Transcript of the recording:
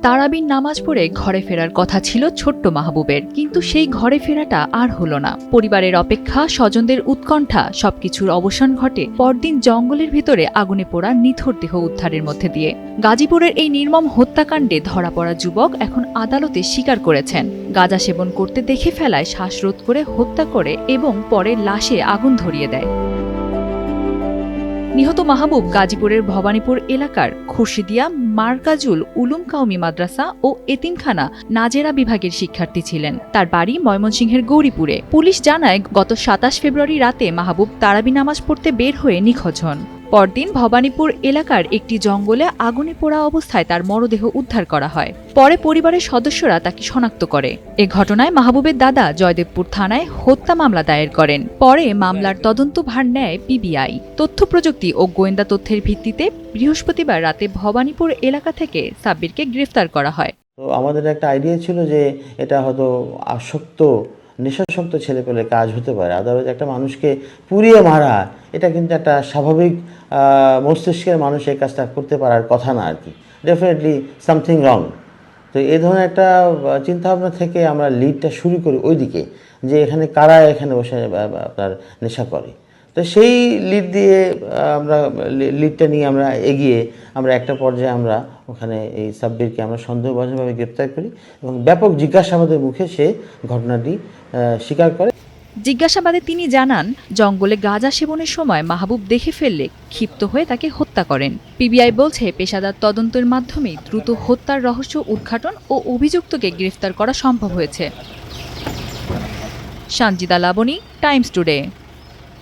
তারাবির নামাজ পড়ে ঘরে ফেরার কথা ছিল ছোট্ট মাহবুবের, কিন্তু সেই ঘরে ফেরাটা আর হলো না। পরিবারের অপেক্ষা, স্বজনদের উৎকণ্ঠা সবকিছুর অবসান ঘটে পরদিন জঙ্গলের ভিতরে আগুনে পোড়া নিথর দেহ উদ্ধারের মধ্যে দিয়ে। গাজীপুরের এই নির্মম হত্যাকাণ্ডে ধরা পড়া যুবক এখন আদালতে স্বীকার করেছেন, গাঁজা সেবন করতে দেখে ফেলায় শ্বাসরোধ করে হত্যা করে এবং পরে লাশে আগুন ধরিয়ে দেয়। নিহত মাহবুব গাজীপুরের ভবানীপুর এলাকার খুরশিদিয়া মারকাজুল উলুম কাউমি মাদ্রাসা ও এতিমখানা নাজেরা বিভাগের শিক্ষার্থী ছিলেন। তার বাড়ি ময়মনসিংহের গৌরীপুরে। পুলিশ জানায়, গত ২৭ ফেব্রুয়ারি রাতে মাহবুব তারাবি নামাজ পড়তে বের হয়ে নিখোঁজ হন। পরদিন ভবানীপুর এলাকার একটি জঙ্গলে আগুনে পোড়া অবস্থায় তার মরদেহ উদ্ধার করা হয়। পরে পরিবারের সদস্যরা তাকে শনাক্ত করে। এ ঘটনায় মাহবুবের দাদা জয়দেবপুর থানায় হত্যা মামলা দায়ের করেন। পরে মামলার তদন্তভার নেয় পিবিআই। তথ্য প্রযুক্তি ও গোয়েন্দা তথ্যের ভিত্তিতে বৃহস্পতিবার রাতে ভবানীপুর এলাকা থেকে সাব্বিরকে গ্রেফতার করা হয়। তো আমাদের একটা আইডিয়া ছিল যে এটা হয়তো আসক্ত, নেশাসক্ত ছেলেপেলে কাজ হতে পারে। আদারওয়াইজ একটা মানুষকে পুড়িয়ে মারা, এটা কিন্তু একটা স্বাভাবিক মস্তিষ্কের মানুষ এই কাজটা করতে পারার কথা না আর কি। Definitely something wrong. তো এই ধরনের একটা চিন্তাভাবনা থেকে আমরা লিডটা শুরু করি ওইদিকে, যে এখানে কারা এখানে বসে আপনার নেশা করে। তো সেই লিড দিয়ে লিডটা নিয়ে আমরা এগিয়ে আমরা একটা পর্যায়ে আমরা ওখানে এই সাব্বিরকে আমরা সন্দেহভাজনভাবে গ্রেপ্তার করি এবং ব্যাপক জিজ্ঞাসাবাদের মুখে সে ঘটনাটি স্বীকার করে। জিজ্ঞাসাবাদে তিনি জানান, জঙ্গলে গাঁজা সেবনের সময় মাহবুব দেখে ফেললে ক্ষিপ্ত হয়ে তাকে হত্যা করেন। পিবিআই বলছে, পেশাদার তদন্তের মাধ্যমে দ্রুত হত্যার রহস্য উদ্ঘাটন ও অভিযুক্তকে গ্রেফতার করা সম্ভব হয়েছে। Sanjida Laboni, Times today.